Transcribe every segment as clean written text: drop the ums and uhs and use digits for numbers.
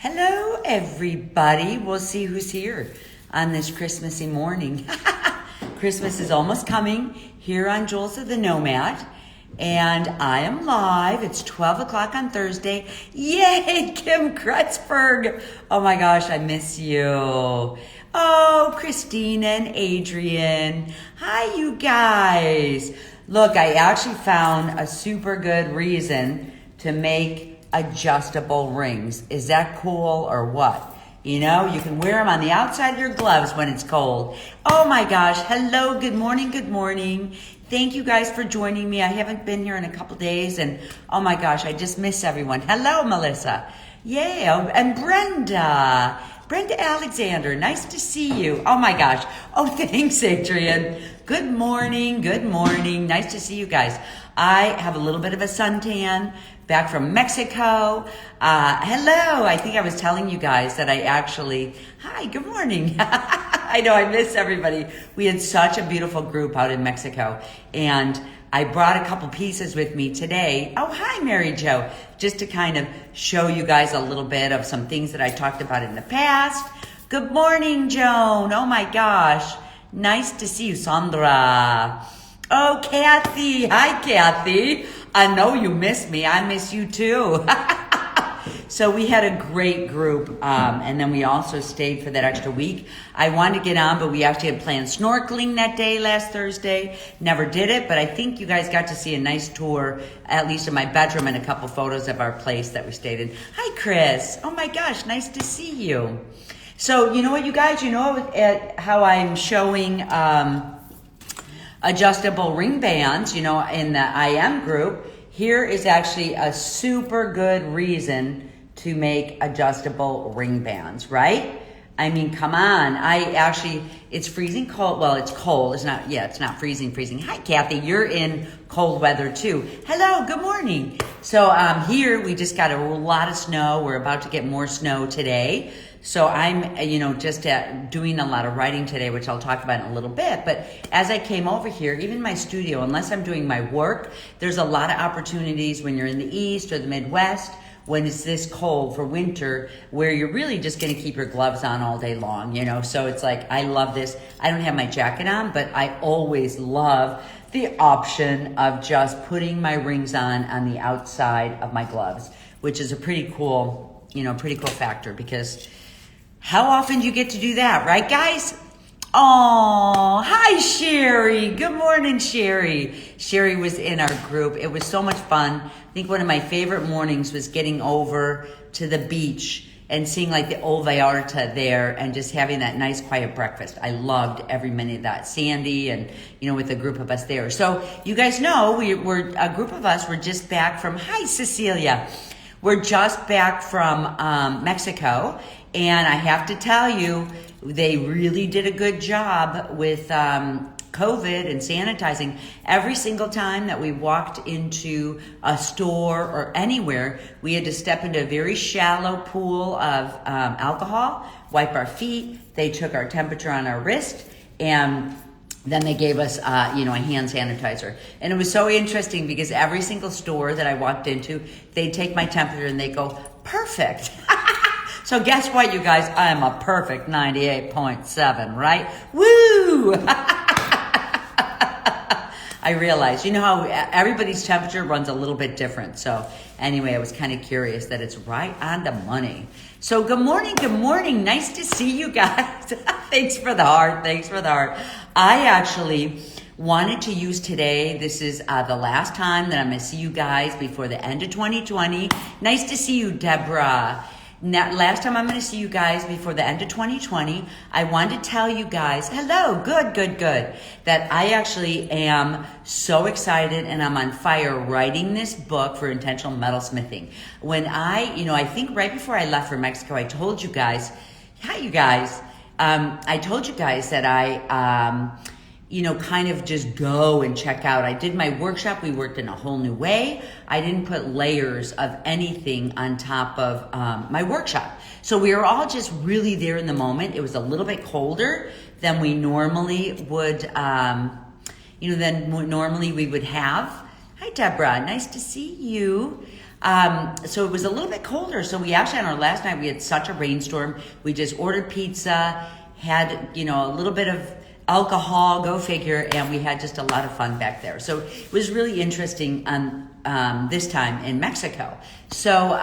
Hello, everybody. We'll see who's here on this Christmassy morning. Christmas is almost coming here on Jules of the Nomad, and I am live. It's 12 o'clock on Thursday. Yay, Kim Kretzberg. Oh my gosh, I miss you. Oh, Christina and Adrian. Hi, you guys. Look, I actually found a super good reason to make adjustable rings. Is that cool or what? You know, you can wear them on the outside of your gloves when it's cold. Oh my gosh. Hello. Good morning. Good morning. Thank you guys for joining me. I haven't been here in a couple days and oh my gosh, I just miss everyone. Hello, Melissa. Yeah. And Brenda Alexander. Nice to see you. Oh my gosh. Oh, thanks, Adrian. Good morning. Good morning. Nice to see you guys. I have a little bit of a suntan. Back from Mexico. Hello. I think I was telling you guys that hi, good morning. I know I miss everybody. We had such a beautiful group out in Mexico. And I brought a couple pieces with me today. Oh, hi, Mary Jo. Just to kind of show you guys a little bit of some things that I talked about in the past. Good morning, Joan. Oh my gosh. Nice to see you, Sandra. Oh, Kathy. Hi, Kathy. I know you miss me. I miss you too. So we had a great group, and then we also stayed for that extra week. I wanted to get on, but we actually had planned snorkeling that day last Thursday. Never did it, but I think you guys got to see a nice tour, at least in my bedroom, and a couple photos of our place that we stayed in. Hi, Chris. Oh my gosh, nice to see you. So you know what, you guys? You know how I'm showing adjustable ring bands, you know, in the IM group. Here is actually a super good reason to make adjustable ring bands, right? I mean, come on. It's freezing cold. Well, it's cold. It's not freezing. Hi, Kathy. You're in cold weather too. Hello, good morning. So here we just got a lot of snow. We're about to get more snow today. So I'm, just doing a lot of writing today, which I'll talk about in a little bit. But as I came over here, even my studio, unless I'm doing my work, there's a lot of opportunities when you're in the East or the Midwest, when it's this cold for winter, where you're really just going to keep your gloves on all day long, So it's like, I love this. I don't have my jacket on, but I always love the option of just putting my rings on the outside of my gloves, which is a pretty cool factor, because how often do you get to do that, right, guys? Oh, hi, Sherry. Good morning, Sherry. Sherry was in our group. It was so much fun. I think one of my favorite mornings was getting over to the beach and seeing like the Old Vallarta there and just having that nice quiet breakfast. I loved every minute of that. Sandy and, with a group of us there. So you guys know we're a group of us. We're just back from, hi, Cecilia. We're just back from Mexico. And I have to tell you, they really did a good job with COVID and sanitizing. Every single time that we walked into a store or anywhere, we had to step into a very shallow pool of alcohol, wipe our feet. They took our temperature on our wrist, and then they gave us, a hand sanitizer. And it was so interesting because every single store that I walked into, they'd take my temperature and they go, perfect. So guess what, you guys? I am a perfect 98.7, right? Woo! I realized, how everybody's temperature runs a little bit different. So anyway, I was kind of curious that it's right on the money. So good morning. Nice to see you guys. Thanks for the heart. I actually wanted to use today. This is the last time that I'm going to see you guys before the end of 2020. Nice to see you, Deborah. Now, last time I'm going to see you guys before the end of 2020. I wanted to tell you guys, hello, good, that I actually am so excited and I'm on fire writing this book for intentional metalsmithing. When I think right before I left for Mexico, I told you guys, hi, you guys. I told you guys that I, kind of just go and check out. I did my workshop. We worked in a whole new way. I didn't put layers of anything on top of my workshop. So we were all just really there in the moment. It was a little bit colder than we normally would, than normally we would have. Hi, Deborah. Nice to see you. So it was a little bit colder. So we actually, on our last night, we had such a rainstorm. We just ordered pizza, had, a little bit of alcohol, go figure, and we had just a lot of fun back there. So it was really interesting this time in Mexico. So,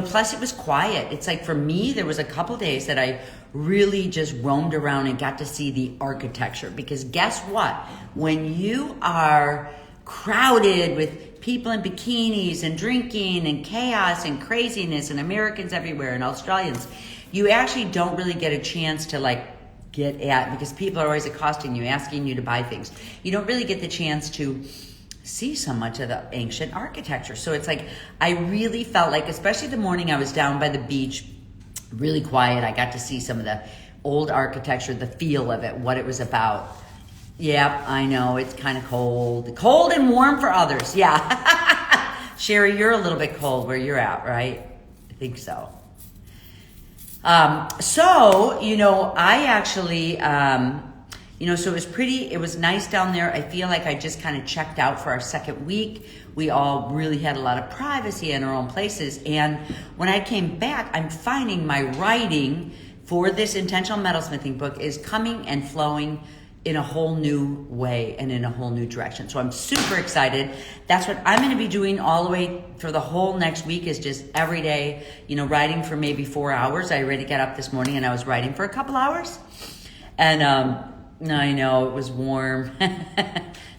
plus it was quiet. It's like for me, there was a couple days that I really just roamed around and got to see the architecture. Because guess what? When you are crowded with people in bikinis and drinking and chaos and craziness and Americans everywhere and Australians, you actually don't really get a chance to get at, because people are always accosting you, asking you to buy things. You don't really get the chance to see so much of the ancient architecture. So it's like, I really felt like, especially the morning I was down by the beach, really quiet, I got to see some of the old architecture, the feel of it, what it was about. Yep, I know, it's kind of cold. Cold and warm for others, yeah. Sherry, you're a little bit cold where you're at, right? I think so. I actually, so it was nice down there. I feel like I just kind of checked out for our second week. We all really had a lot of privacy in our own places. And when I came back, I'm finding my writing for this intentional metalsmithing book is coming and flowing in a whole new way and in a whole new direction. So I'm super excited. That's what I'm going to be doing all the way for the whole next week, is just every day, writing for maybe 4 hours. I already got up this morning and I was writing for a couple hours. And I know it was warm,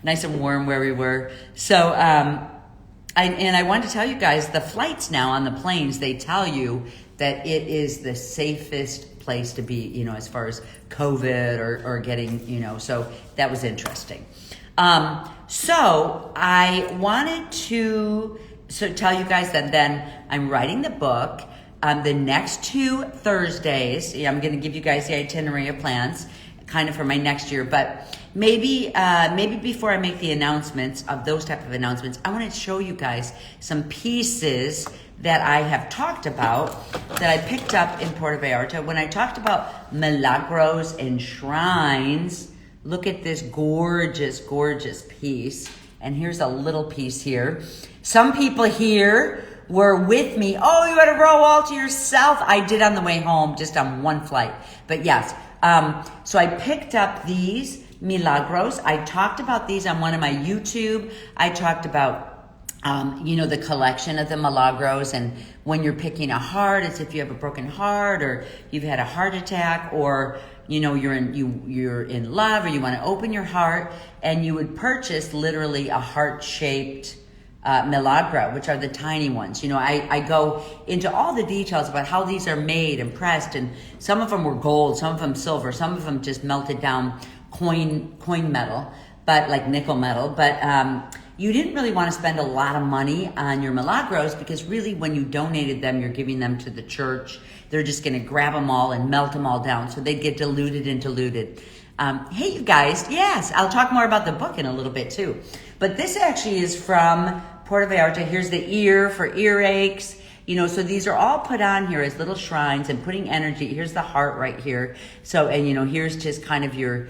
nice and warm where we were. So I wanted to tell you guys, the flights now on the planes, they tell you that it is the safest place to be, as far as COVID or getting, so that was interesting. So I wanted to tell you guys that then I'm writing the book. The next 2 Thursdays, I'm going to give you guys the itinerary of plans kind of for my next year, but maybe before I make the announcements of those type of announcements, I want to show you guys some pieces that I have talked about that I picked up in Puerto Vallarta. When I talked about milagros and shrines, look at this gorgeous, gorgeous piece. And here's a little piece here. Some people here were with me. Oh, you had a row all to yourself. I did on the way home, just on one flight. But yes, so I picked up these milagros. I talked about these on one of my YouTube. I talked about the collection of the milagros, and when you're picking a heart, it's if you have a broken heart or you've had a heart attack, or you're in love, or you want to open your heart, and you would purchase literally a heart-shaped milagro, which are the tiny ones. I go into all the details about how these are made and pressed, and some of them were gold, some of them silver, some of them just melted down coin metal, but like nickel metal, but you didn't really want to spend a lot of money on your milagros, because really when you donated them, you're giving them to the church. They're just going to grab them all and melt them all down, so they'd get diluted and diluted. Hey, you guys, yes, I'll talk more about the book in a little bit too. But this actually is from Puerto Vallarta. Here's the ear for earaches. So these are all put on here as little shrines and putting energy. Here's the heart right here. So, and here's just kind of your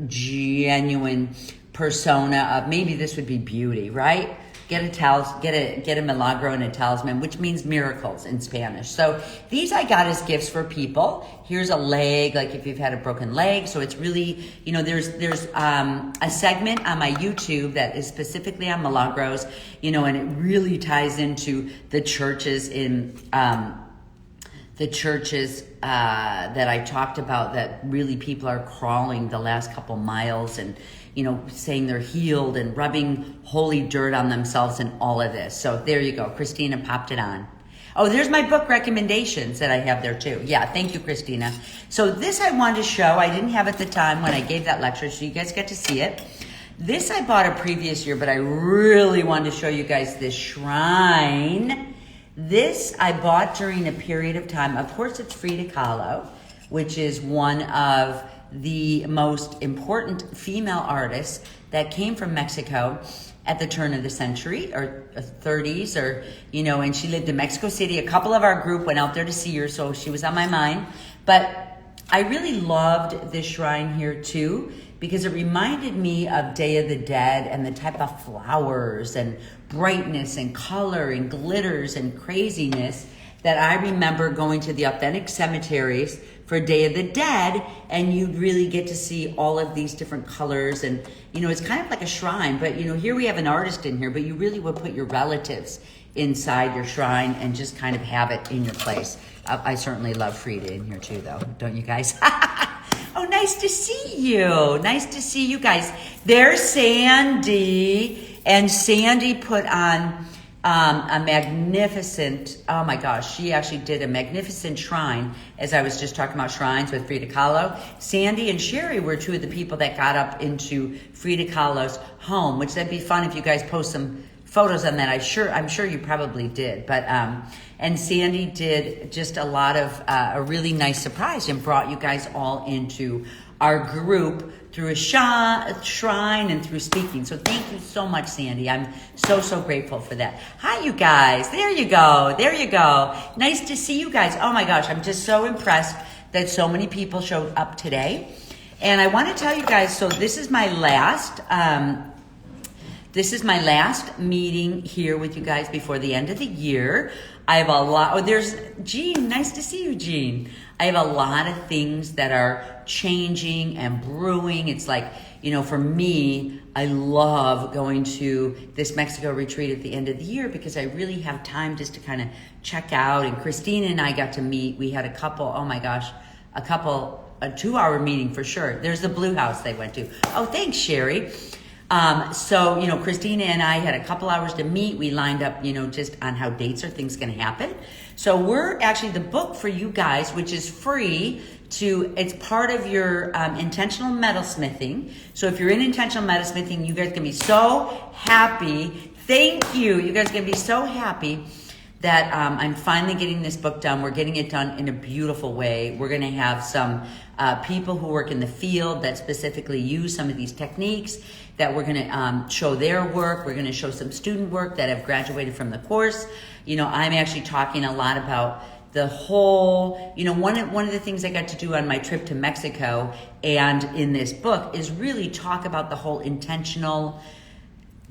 genuine persona of, maybe this would be beauty, right? Get a milagro and a talisman, which means miracles in Spanish. So these I got as gifts for people. Here's a leg, like if you've had a broken leg. So it's really, there's a segment on my YouTube that is specifically on milagros, and it really ties into the churches that I talked about, that really people are crawling the last couple miles and saying they're healed and rubbing holy dirt on themselves and all of this. So there you go. Christina popped it on. Oh, there's my book recommendations that I have there too. Yeah, thank you, Christina. So this I wanted to show. I didn't have at the time when I gave that lecture, so you guys get to see it. This I bought a previous year, but I really wanted to show you guys this shrine. This I bought during a period of time. Of course, it's Frida Kahlo, which is one of the most important female artists that came from Mexico at the turn of the century, or 30s, or, and she lived in Mexico City. A couple of our group went out there to see her, so she was on my mind. But I really loved this shrine here too, because it reminded me of Day of the Dead and the type of flowers and brightness and color and glitters and craziness that I remember going to the authentic cemeteries for Day of the Dead, and you'd really get to see all of these different colors. And, it's kind of like a shrine, but, here we have an artist in here, but you really would put your relatives inside your shrine and just kind of have it in your place. I certainly love Frida in here too, though. Don't you guys? Oh, nice to see you. Nice to see you guys. There's Sandy. And Sandy put on a magnificent, oh my gosh, she actually did a magnificent shrine, as I was just talking about shrines with Frida Kahlo. Sandy and Sherry were two of the people that got up into Frida Kahlo's home, which that'd be fun if you guys post some photos on that. I'm sure you probably did. But and Sandy did just a lot of a really nice surprise and brought you guys all into our group through a shrine and through speaking. So thank you so much, Sandy. I'm so grateful for that. Hi, you guys. There you go. There you go. Nice to see you guys. Oh my gosh, I'm just so impressed that so many people showed up today. And I want to tell you guys, so this is my last meeting here with you guys before the end of the year. I have a lot. Oh, there's Jean. Nice to see you, Jean. I have a lot of things that are changing and brewing. It's like, for me, I love going to this Mexico retreat at the end of the year because I really have time just to kind of check out. And Christina and I got to meet. We had a 2-hour meeting for sure. There's the Blue House they went to. Oh, thanks, Sherry. So, Christina and I had a couple hours to meet. We lined up, just on how dates are things going to happen. So we're actually the book for you guys, which is free it's part of your intentional metalsmithing. So if you're in intentional metalsmithing, you guys can be so happy. Thank you. You guys can be so happy that I'm finally getting this book done. We're getting it done in a beautiful way. We're going to have some people who work in the field that specifically use some of these techniques that we're going to show their work. We're going to show some student work that have graduated from the course. I'm actually talking a lot about the whole, one of the things I got to do on my trip to Mexico and in this book is really talk about the whole intentional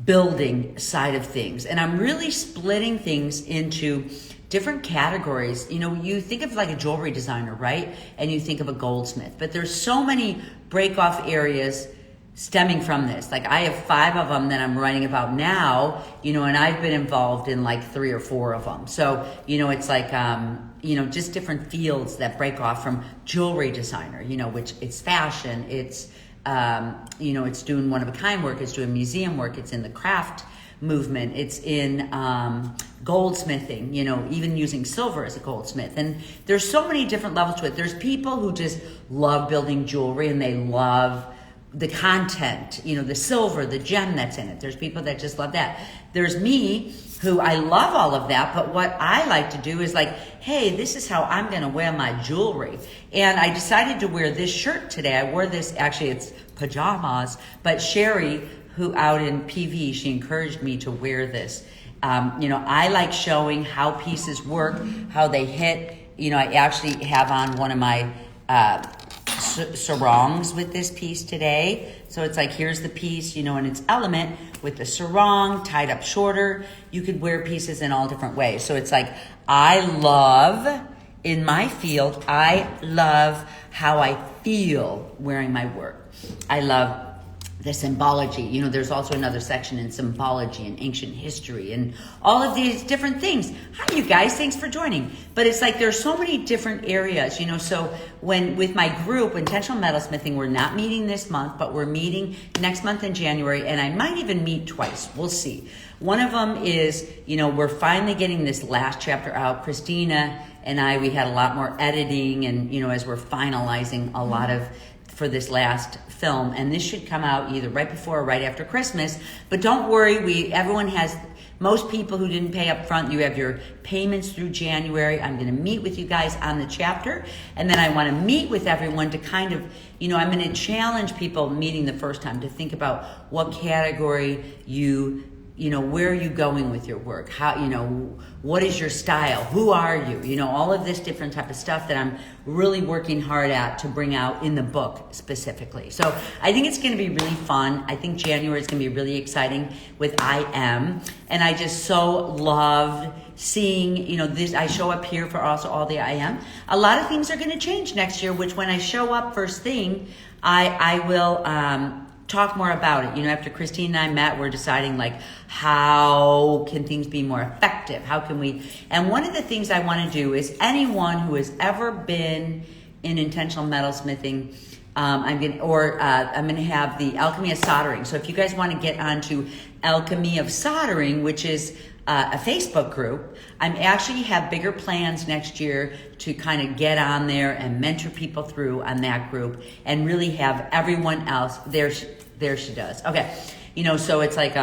building side of things. And I'm really splitting things into different categories. You think of like a jewelry designer, right? And you think of a goldsmith, but there's so many break off areas stemming from this. Like I have 5 of them that I'm writing about now, and I've been involved in like 3 or 4 of them. So, it's like, just different fields that break off from jewelry designer, which it's fashion, it's, it's doing one-of-a-kind work, it's doing museum work, it's in the craft movement, it's in goldsmithing, even using silver as a goldsmith. And there's so many different levels to it. There's people who just love building jewelry and they love the content, the silver, the gem that's in it. There's people that just love that. There's me, who I love all of that, but what I like to do is like, hey, this is how I'm gonna wear my jewelry. And I decided to wear this shirt today. I wore this, actually it's pajamas, but Sherry, who out in PV, she encouraged me to wear this. I like showing how pieces work, how they hit. I actually have on one of my sarongs with this piece today. So it's like, here's the piece, and it's element with the sarong tied up shorter. You could wear pieces in all different ways. So it's like, I love, in my field, I love how I feel wearing my work. I love the symbology. There's also another section in symbology and ancient history and all of these different things. Hi, you guys. Thanks for joining. But it's like there's so many different areas, So when with my group, Intentional Metalsmithing, we're not meeting this month, but we're meeting next month in January, and I might even meet twice. We'll see. One of them is, we're finally getting this last chapter out. Christina and I, we had a lot more editing and, as we're finalizing a lot of for this last film, and this should come out either right before or right after Christmas. But don't worry, most people who didn't pay up front, you have your payments through January. I'm going to meet with you guys on the chapter, and then I want to meet with everyone to kind of, I'm going to challenge people meeting the first time to think about what category you where are you going with your work? How, what is your style? Who are you? All of this different type of stuff that I'm really working hard at to bring out in the book specifically. So I think it's going to be really fun. I think January is going to be really exciting with I Am. And I just so loved seeing, this. I show up here for also all the I Am. A lot of things are going to change next year, which when I show up first thing, I will talk more about it. After Christine and I met, we're deciding like, how can things be more effective? How can we, and one of the things I want to do is anyone who has ever been in intentional metalsmithing, I'm going to have the Alchemy of Soldering. So if you guys want to get onto Alchemy of Soldering, which is a Facebook group, I'm actually have bigger plans next year to kind of get on there and mentor people through on that group and really have everyone else there she does. Okay. So it's like,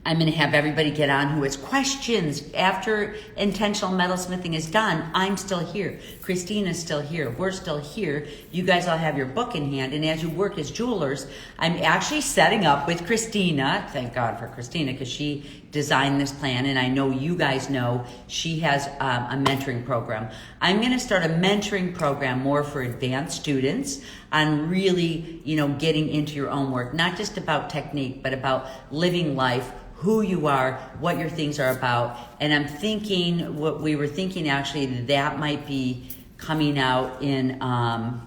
I'm going to have everybody get on who has questions. After intentional metalsmithing is done, I'm still here. Christina's still here. We're still here. You guys all have your book in hand. And as you work as jewelers, I'm actually setting up with Christina. Thank God for Christina, because she designed this plan. And I know you guys know she has a mentoring program. I'm going to start a mentoring program more for advanced students on really, getting into your own work. Not just about technique, but about living life, who you are, what your things are about. And I'm thinking, what we were thinking actually, that might be coming out in March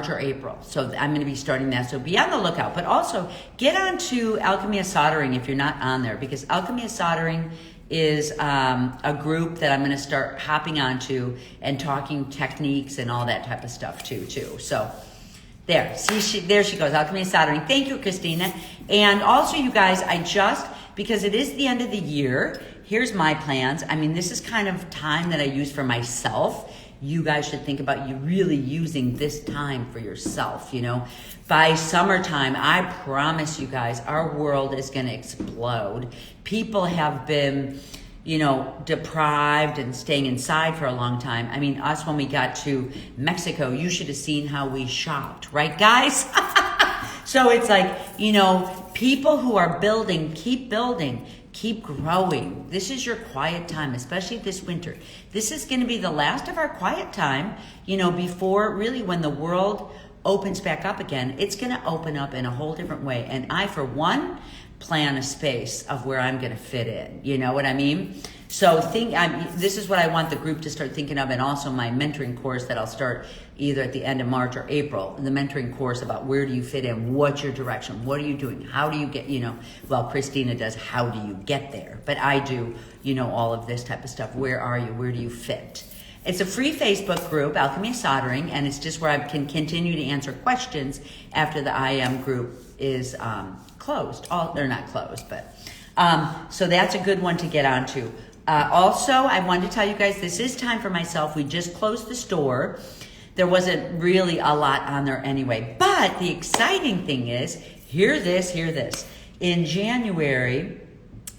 or April. So I'm going to be starting that. So be on the lookout. But also get on to Alchemy of Soldering if you're not on there, because Alchemy of Soldering is a group that I'm going to start hopping onto and talking techniques and all that type of stuff too. So there, see, there she goes, Alchemy of Soldering. Thank you, Christina. And also, you guys, because it is the end of the year, here's my plans. This is kind of time that I use for myself. You guys should think about you really using this time for yourself, By summertime, I promise you guys, our world is going to explode. People have been, deprived and staying inside for a long time. Us, when we got to Mexico, you should have seen how we shopped, right, guys? So it's like, people who are building, keep growing. This is your quiet time, especially this winter. This is going to be the last of our quiet time, before really when the world opens back up again. It's going to open up in a whole different way. And I, for one, plan a space of where I'm going to fit in. You know what I mean? So this is what I want the group to start thinking of, and also my mentoring course that I'll start either at the end of March or April. The mentoring course about where do you fit in, what's your direction, what are you doing, how do you get, well, Christina does how do you get there, but I do, all of this type of stuff. Where are you? Where do you fit? It's a free Facebook group, Alchemy of Soldering, and it's just where I can continue to answer questions after the I Am group is closed. They're not closed, but so that's a good one to get onto. Also, I wanted to tell you guys, this is time for myself. We just closed the store. There wasn't really a lot on there anyway. But the exciting thing is, hear this. In January,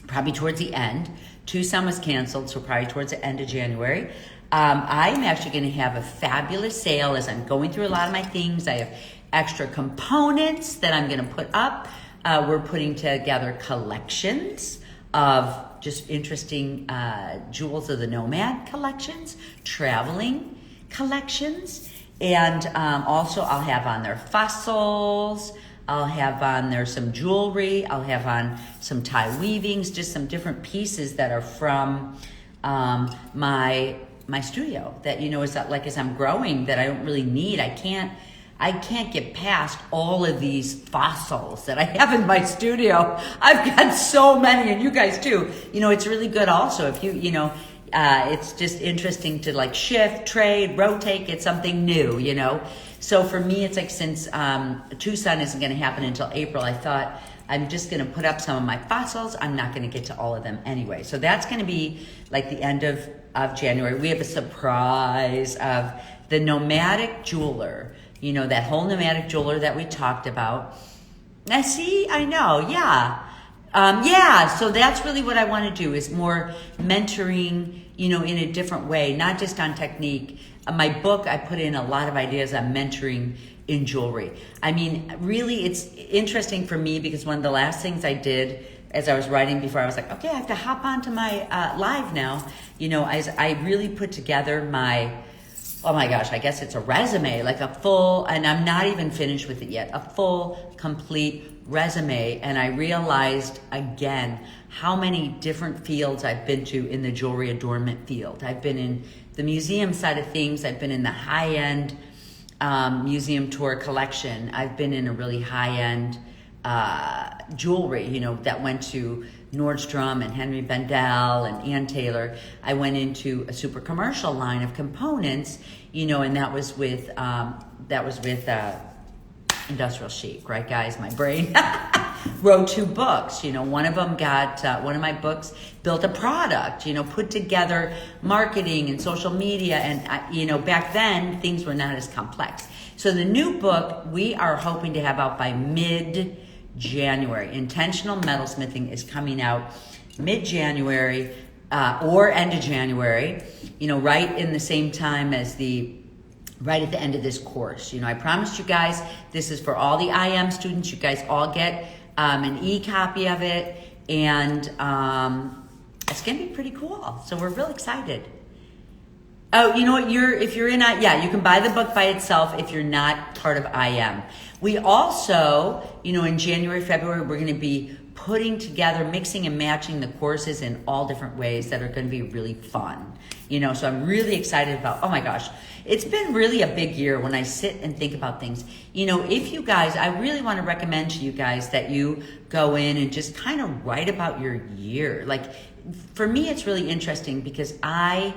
probably towards the end, Tucson was canceled, so probably towards the end of January, I'm actually going to have a fabulous sale as I'm going through a lot of my things. I have extra components that I'm going to put up. We're putting together collections of just interesting Jewels of the Nomad collections, traveling collections, and also I'll have on there fossils, I'll have on there some jewelry, I'll have on some tie weavings, just some different pieces that are from my studio that, is that, like, as I'm growing, that I don't really need. I can't get past all of these fossils that I have in my studio. I've got so many, and you guys too. It's really good also if you it's just interesting to like shift, trade, rotate, get something new, So for me, it's like, since Tucson isn't going to happen until April, I thought I'm just going to put up some of my fossils. I'm not going to get to all of them anyway. So that's going to be like the end of January. We have a surprise of the nomadic jeweler. That whole nomadic jeweler that we talked about. Now, see, I know, yeah. Yeah, so that's really what I want to do is more mentoring, in a different way, not just on technique. My book, I put in a lot of ideas on mentoring in jewelry. I mean, really, it's interesting for me because one of the last things I did as I was writing before, I was like, okay, I have to hop onto my live now. As I really put together oh my gosh, I guess it's a resume, like a full, and I'm not even finished with it yet, a full, complete resume. And I realized again how many different fields I've been to in the jewelry adornment field. I've been in the museum side of things. I've been in the high-end museum tour collection. I've been in a really high-end jewelry, that went to Nordstrom and Henry Bendel and Ann Taylor. I went into a super commercial line of components, and that was with Industrial Chic, right, guys? My brain wrote 2 books. One of them one of my books built a product, put together marketing and social media. And, back then things were not as complex. So the new book we are hoping to have out by mid-January. Intentional Metalsmithing is coming out mid-January or end of January, right in the same time as right at the end of this course. I promised you guys this is for all the IM students. You guys all get an e-copy of it, and it's going to be pretty cool. So we're real excited. Oh, you know what? If you're in, you can buy the book by itself if you're not part of IM. We also, in January, February, we're going to be putting together, mixing and matching the courses in all different ways that are going to be really fun. So I'm really excited about, oh my gosh, it's been really a big year when I sit and think about things. If you guys, I really want to recommend to you guys that you go in and just kind of write about your year. Like, for me, it's really interesting because I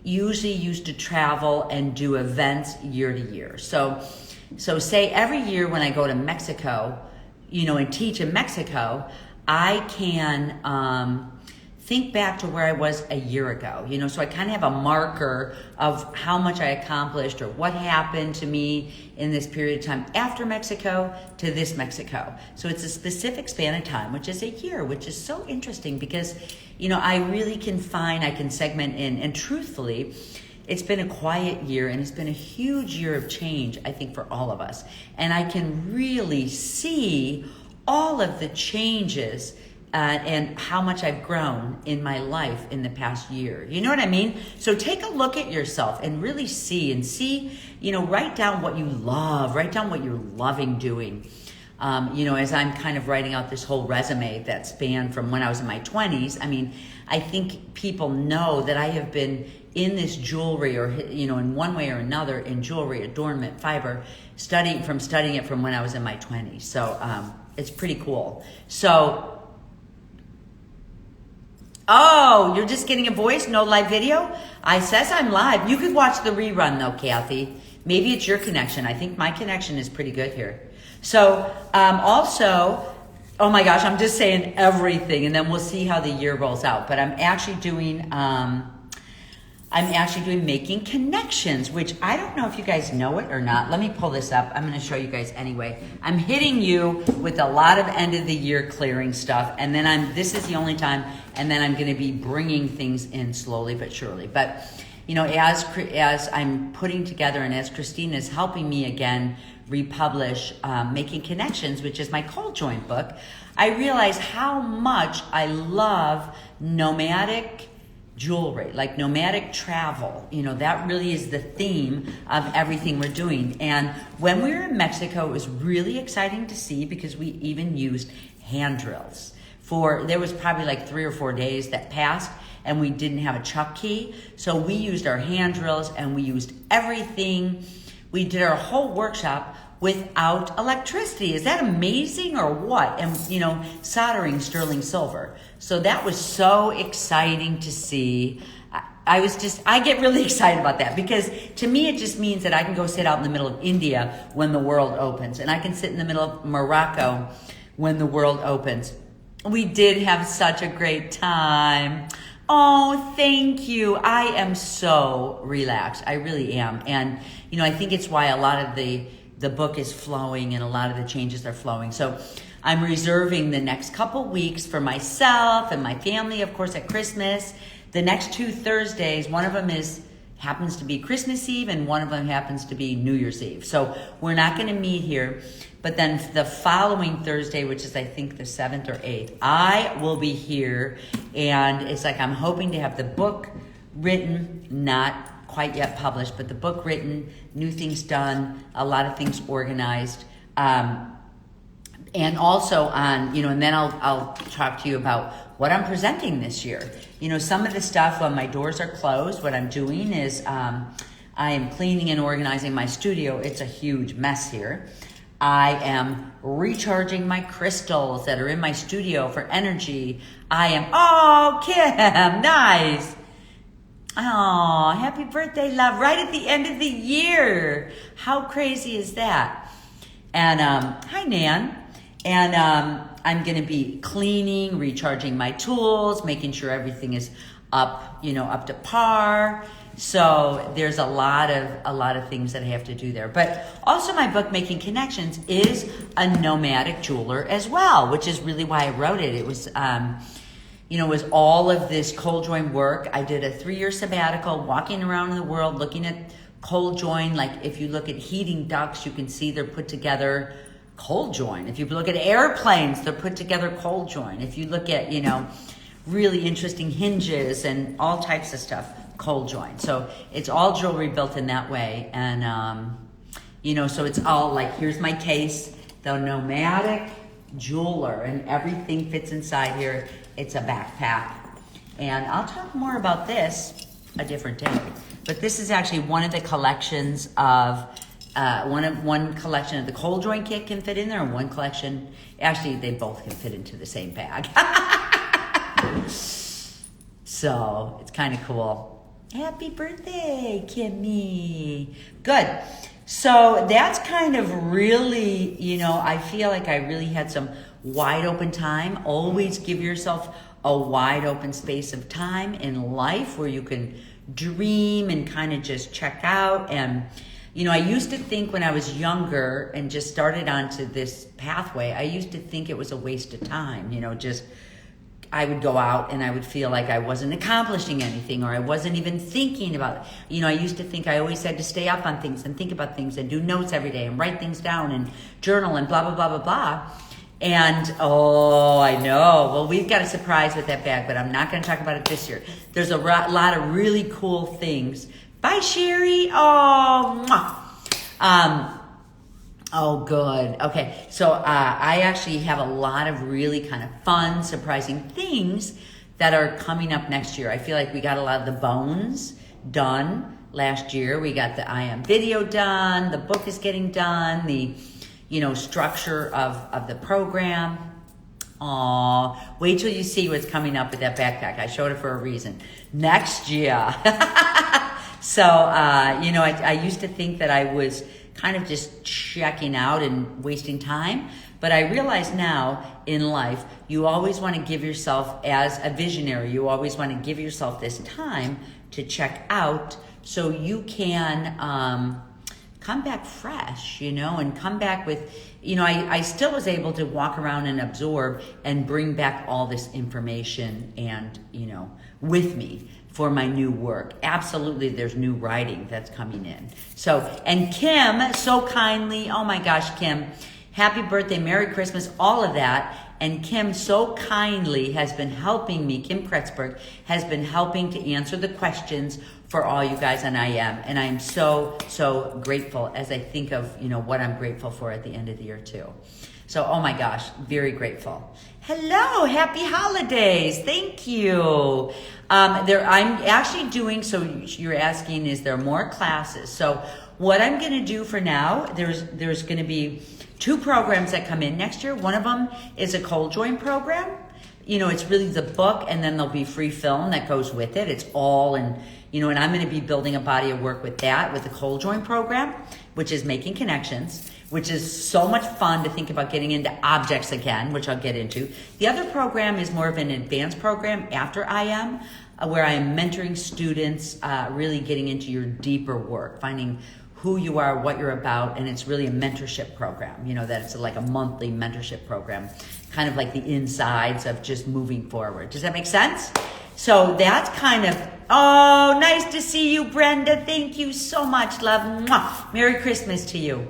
usually used to travel and do events year to year. So say every year when I go to Mexico, and teach in Mexico, I can think back to where I was a year ago, so I kind of have a marker of how much I accomplished or what happened to me in this period of time after Mexico to this Mexico. So it's a specific span of time, which is a year, which is so interesting because, I really I can segment in, and truthfully, it's been a quiet year and it's been a huge year of change, I think, for all of us. And I can really see all of the changes and how much I've grown in my life in the past year. You know what I mean? So take a look at yourself and really see, write down what you love, write down what you're loving doing. As I'm kind of writing out this whole resume that spanned from when I was in my 20s, I think people know that I have been in this jewelry or, in one way or another in jewelry, adornment, fiber, studying it from when I was in my 20s. So it's pretty cool. So, oh, you're just getting a voice, no live video? I says I'm live. You could watch the rerun though, Kathy. Maybe it's your connection. I think my connection is pretty good here. So also, oh my gosh, I'm just saying everything, and then we'll see how the year rolls out. But I'm actually doing making connections, which I don't know if you guys know it or not. Let me pull this up. I'm going to show you guys anyway. I'm hitting you with a lot of end of the year clearing stuff, and then this is the only time, and then I'm going to be bringing things in slowly but surely. But as I'm putting together, and as Christina is helping me again republish Making Connections, which is my cold joint book, I realize how much I love nomadic jewelry, like nomadic travel. That really is the theme of everything we're doing. And when we were in Mexico, it was really exciting to see because we even used hand drills. There was probably like 3 or 4 days that passed and we didn't have a chuck key. So we used our hand drills and we used everything. We did our whole workshop without electricity. Is that amazing or what? And, soldering sterling silver. So that was so exciting to see. I get really excited about that because to me, it just means that I can go sit out in the middle of India when the world opens, and I can sit in the middle of Morocco when the world opens. We did have such a great time. Oh, thank you. I am so relaxed. I really am. And, I think it's why a lot of the book is flowing and a lot of the changes are flowing. So I'm reserving the next couple weeks for myself and my family, of course, at Christmas. The next 2 Thursdays, one of them happens to be Christmas Eve, and one of them happens to be New Year's Eve. So we're not going to meet here. But then the following Thursday, which is I think the 7th or 8th, I will be here. And it's like I'm hoping to have the book written, not quite yet published, but the book written, new things done, a lot of things organized. And also on, and then I'll talk to you about what I'm presenting this year. Some of the stuff when my doors are closed, what I'm doing is I am cleaning and organizing my studio. It's a huge mess here. I am recharging my crystals that are in my studio for energy. Kim, nice. Oh, happy birthday, love. Right at the end of the year. How crazy is that? And hi, Nan. And I'm going to be cleaning, recharging my tools, making sure everything is up to par. So there's a lot of things that I have to do there. But also my book, Making Connections, is a nomadic jeweler as well, which is really why I wrote it. It was, it was all of this cold join work. I did a 3-year sabbatical, walking around the world, looking at cold join. Like if you look at heating ducts, you can see they're put together cold join. If you look at airplanes, they're put together cold join. If you look at, really interesting hinges and all types of stuff, cold join. So it's all jewelry built in that way. And, so it's all like, here's my case, the nomadic jeweler, and everything fits inside here. It's a backpack. And I'll talk more about this a different day. But this is actually one of the collections of one collection of the cold joint kit can fit in there, and one collection, actually they both can fit into the same bag. So it's kind of cool. Happy birthday, Kimmy. Good. So that's kind of really, I feel like I really had some wide open time. Always give yourself a wide open space of time in life where you can dream and kind of just check out. And I used to think when I was younger and just started onto this pathway, I used to think it was a waste of time, I would go out and I would feel like I wasn't accomplishing anything, or I wasn't even thinking about it. I used to think I always had to stay up on things and think about things and do notes every day and write things down and journal and blah, blah, blah, blah, blah. And, I know. Well, we've got a surprise with that bag, but I'm not going to talk about it this year. There's a lot of really cool things. Bye, Sherry. Oh, mwah. Oh, good. Okay, so I actually have a lot of really kind of fun, surprising things that are coming up next year. I feel like we got a lot of the bones done last year. We got the I Am video done. The book is getting done. The, structure of the program. Aw, wait till you see what's coming up with that backpack. I showed it for a reason. Next year. So, I used to think that I was kind of just checking out and wasting time. But I realize now in life, you always want to give yourself, as a visionary, you always want to give yourself this time to check out so you can come back fresh, and come back with, I still was able to walk around and absorb and bring back all this information and, with me for my new work. Absolutely, there's new writing that's coming in. So, and Kim, so kindly, oh my gosh, Kim, happy birthday, Merry Christmas, all of that. And Kim so kindly has been helping me, Kim Kretzberg, has been helping to answer the questions for all you guys on I Am. And I'm so, so grateful as I think of, what I'm grateful for at the end of the year too. So, oh my gosh, very grateful. Hello, happy holidays. Thank you. I'm actually doing, so you're asking, is there more classes? So what I'm going to do for now, there's going to be 2 programs that come in next year. One of them is a cold join program. It's really the book, and then there'll be free film that goes with it. It's all in, and I'm going to be building a body of work with that, with the cold join program, which is Making Connections, which is so much fun to think about getting into objects again, which I'll get into. The other program is more of an advanced program after I Am, where I am mentoring students, really getting into your deeper work, finding who you are, what you're about, and it's really a mentorship program, that it's like a monthly mentorship program, kind of like the insides of just moving forward. Does that make sense? So that's kind of, oh, nice to see you, Brenda. Thank you so much, love. Mwah. Merry Christmas to you.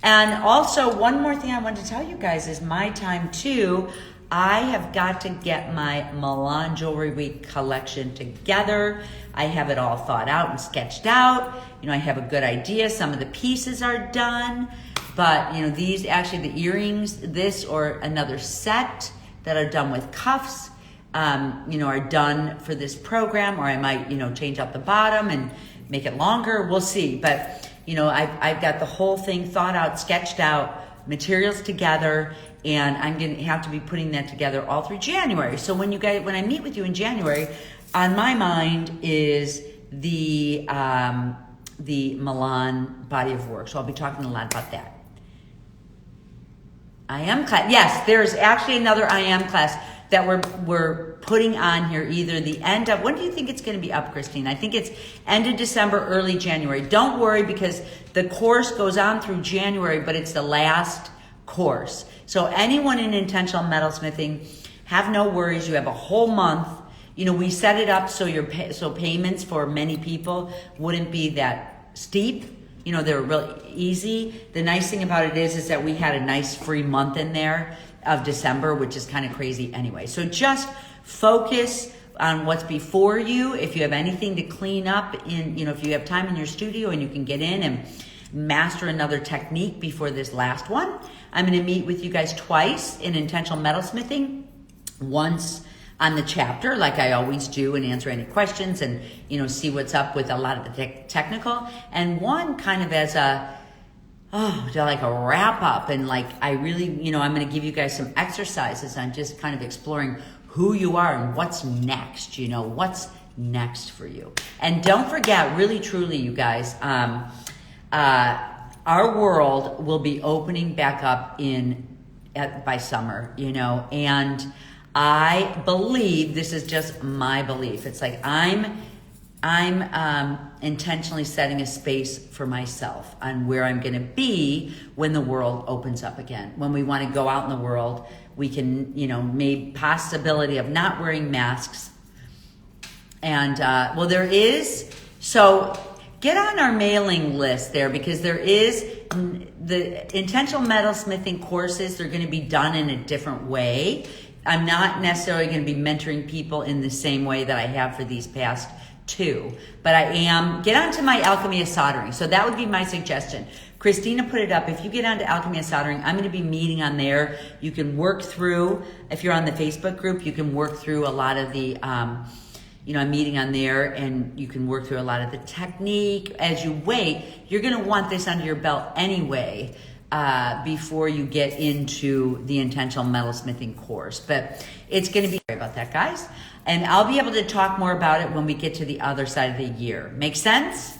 And also, one more thing I wanted to tell you guys is my time too. I have got to get my Milan Jewelry Week collection together. I have it all thought out and sketched out. I have a good idea. Some of the pieces are done, but these actually, the earrings, this or another set that are done with cuffs, are done for this program, or I might, change out the bottom and make it longer. We'll see. But, I've got the whole thing thought out, sketched out, materials together, and I'm going to have to be putting that together all through January. So when I meet with you in January, on my mind is the Milan body of work. So I'll be talking a lot about that. IM class. Yes, there's actually another IM class that we're putting on here, either the end of, when do you think it's going to be up, Christine? I think it's end of December, early January. Don't worry, because the course goes on through January, but it's the last course. So anyone in intentional metalsmithing, have no worries. You have a whole month. We set it up so payments for many people wouldn't be that steep. They're really easy. The nice thing about it is that we had a nice free month in there of December, which is kind of crazy anyway. So just focus on what's before you. If you have anything to clean up if you have time in your studio and you can get in and master another technique before this last one. I'm going to meet with you guys twice in intentional metalsmithing. Once on the chapter, like I always do, and answer any questions and, see what's up with a lot of the technical. And one kind of as like a wrap up, and like I really, I'm going to give you guys some exercises on just kind of exploring who you are and what's next, what's next for you. And don't forget, really, truly, you guys, our world will be opening back up by summer, and I believe, this is just my belief. It's like I'm intentionally setting a space for myself on where I'm going to be when the world opens up again. When we want to go out in the world, we can, maybe possibility of not wearing masks. And there is, so get on our mailing list there, because there is the intentional metalsmithing courses. They're going to be done in a different way. I'm not necessarily going to be mentoring people in the same way that I have for these past two, but I am. Get onto my Alchemy of Soldering. So that would be my suggestion. Christina put it up. If you get onto Alchemy of Soldering, I'm going to be meeting on there. You can work through, if you're on the Facebook group, you can work through a lot of the, I'm meeting on there, and you can work through a lot of the technique. As you wait, you're going to want this under your belt anyway, before you get into the intentional metalsmithing course. But it's going to be, sorry about that, guys. And I'll be able to talk more about it when we get to the other side of the year. Make sense?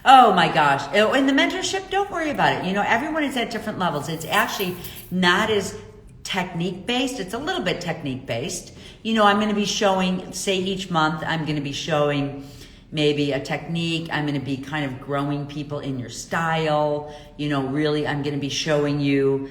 Oh my gosh. In the mentorship, don't worry about it. Everyone is at different levels. It's actually not as technique based. It's a little bit technique based. I'm going to be showing, say each month, I'm going to be showing maybe a technique. I'm going to be kind of growing people in your style. Really, I'm going to be showing you,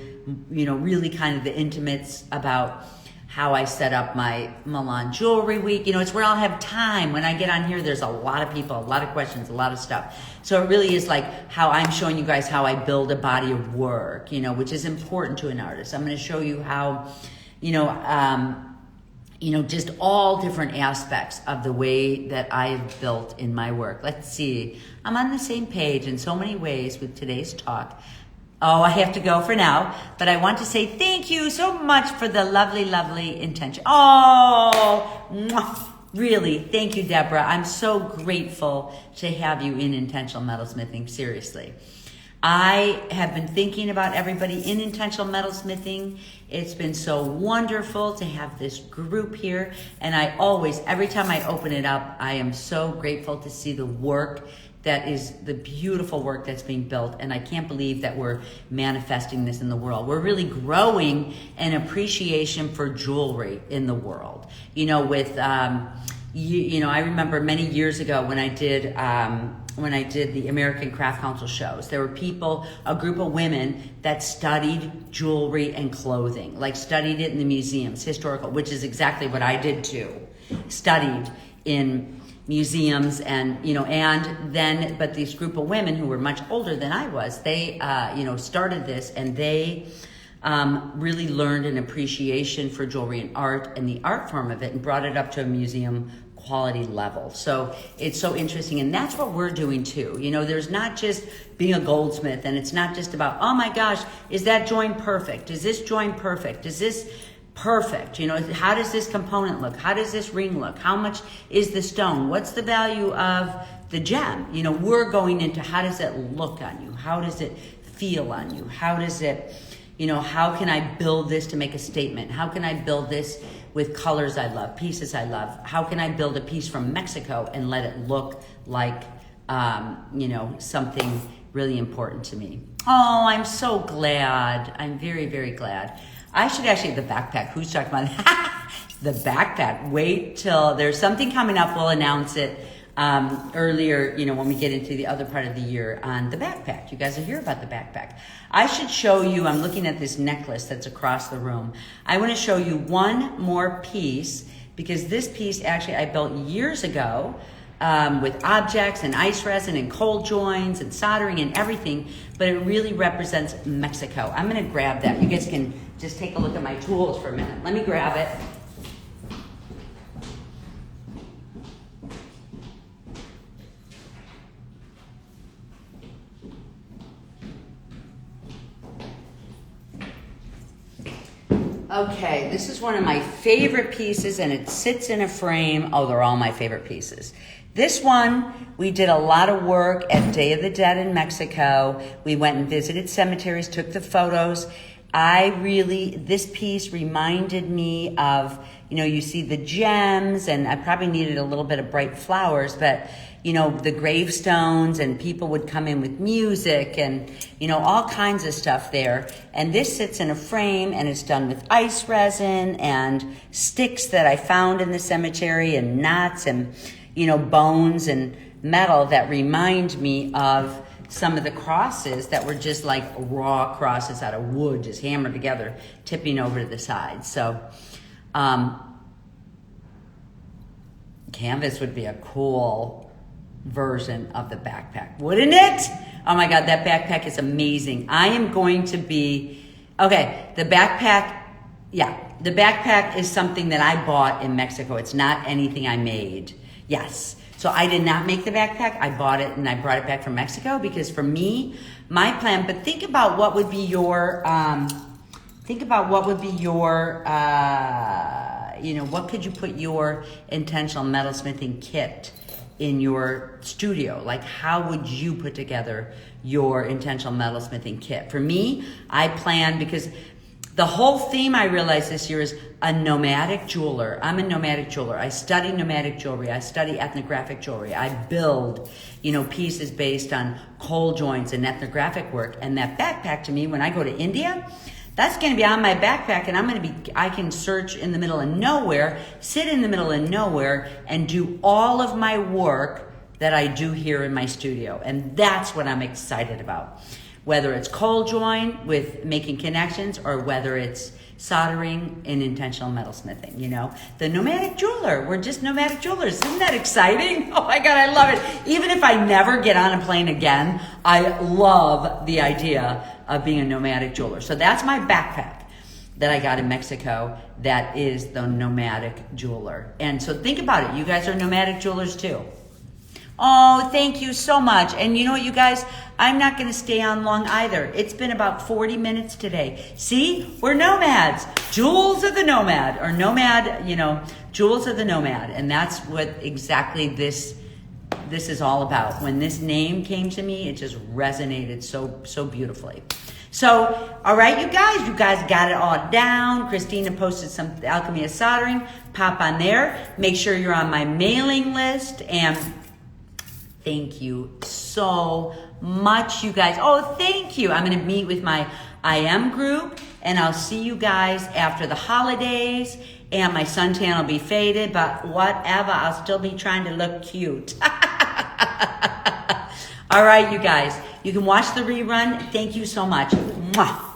really kind of the intimates about how I set up my Milan Jewelry Week. It's where I'll have time. When I get on here, there's a lot of people, a lot of questions, a lot of stuff. So it really is like how I'm showing you guys how I build a body of work, which is important to an artist. I'm going to show you how, just all different aspects of the way that I've built in my work. Let's see. I'm on the same page in so many ways with today's talk. Oh, I have to go for now, but I want to say thank you so much for the lovely, lovely intention. Oh, mwah, really, thank you, Deborah. I'm so grateful to have you in intentional metalsmithing, seriously. I have been thinking about everybody in intentional metalsmithing. It's been so wonderful to have this group here, and every time I open it up, I am so grateful to see the work that is the beautiful work that's being built. And I can't believe that we're manifesting this in the world. We're really growing an appreciation for jewelry in the world. I remember many years ago when I did when I did the American Craft Council shows. There were people, a group of women that studied jewelry and clothing, like studied it in the museums, historical, which is exactly what I did too. Studied in museums and, but these group of women who were much older than I was, they, started this, and they really learned an appreciation for jewelry and art and the art form of it, and brought it up to a museum quality level. So it's so interesting, and that's what we're doing too. There's not just being a goldsmith, and it's not just about, oh my gosh, is that join perfect? Is this join perfect? Is this perfect? How does this component look? How does this ring look? How much is the stone? What's the value of the gem? We're going into, how does it look on you? How does it feel on you? How does it, how can I build this to make a statement? How can I build this with colors I love, pieces I love? How can I build a piece from Mexico and let it look like, something really important to me? Oh, I'm so glad. I'm very, very glad. I should actually have the backpack. Who's talking about that? The backpack. Wait till there's something coming up. We'll announce it earlier, when we get into the other part of the year on the backpack. You guys will hear about the backpack. I should show you, I'm looking at this necklace that's across the room. I want to show you one more piece, because this piece actually I built years ago with objects and ice resin and cold joins and soldering and everything, but it really represents Mexico. I'm going to grab that. You guys can just take a look at my tools for a minute. Let me grab it. Okay, this is one of my favorite pieces, and it sits in a frame. Oh, they're all my favorite pieces. This one, we did a lot of work at Day of the Dead in Mexico. We went and visited cemeteries, took the photos. This piece reminded me of, you see the gems, and I probably needed a little bit of bright flowers, but the gravestones, and people would come in with music and, all kinds of stuff there. And this sits in a frame, and it's done with ice resin and sticks that I found in the cemetery, and knots and, bones and metal that remind me of some of the crosses that were just like raw crosses out of wood, just hammered together, tipping over to the side. So, canvas would be a cool version of the backpack, wouldn't it? Oh my God, that backpack is amazing. I am going to be, the backpack is something that I bought in Mexico. It's not anything I made. Yes. So I did not make the backpack. I bought it and I brought it back from Mexico, because for me, my plan, but think about what would be your, what could you put your intentional metalsmithing kit in your studio? Like, how would you put together your intentional metalsmithing kit? For me, I plan, because the whole theme I realized this year is a nomadic jeweler. I'm a nomadic jeweler. I study nomadic jewelry. I study ethnographic jewelry. I build, pieces based on cold joints and ethnographic work. And that backpack, to me, when I go to India, that's going to be on my backpack, and I can search in the middle of nowhere, sit in the middle of nowhere, and do all of my work that I do here in my studio. And that's what I'm excited about. Whether it's cold join with making connections, or whether it's soldering and intentional metalsmithing, The nomadic jeweler. We're just nomadic jewelers. Isn't that exciting? Oh my God, I love it. Even if I never get on a plane again, I love the idea of being a nomadic jeweler. So that's my backpack that I got in Mexico. That is the nomadic jeweler. And so think about it. You guys are nomadic jewelers too. Oh, thank you so much. And you know what, you guys, I'm not going to stay on long either. It's been about 40 minutes today. See, we're nomads. Jewels of the nomad, or nomad, jewels of the nomad. And that's what exactly this is all about. When this name came to me, it just resonated so beautifully. So, all right, you guys got it all down. Christina posted some Alchemy of Soldering. Pop on there. Make sure you're on my mailing list, and thank you so much, you guys. Oh, thank you. I'm going to meet with my IM group, and I'll see you guys after the holidays, and my suntan will be faded, but whatever, I'll still be trying to look cute. All right, you guys. You can watch the rerun. Thank you so much. Mwah.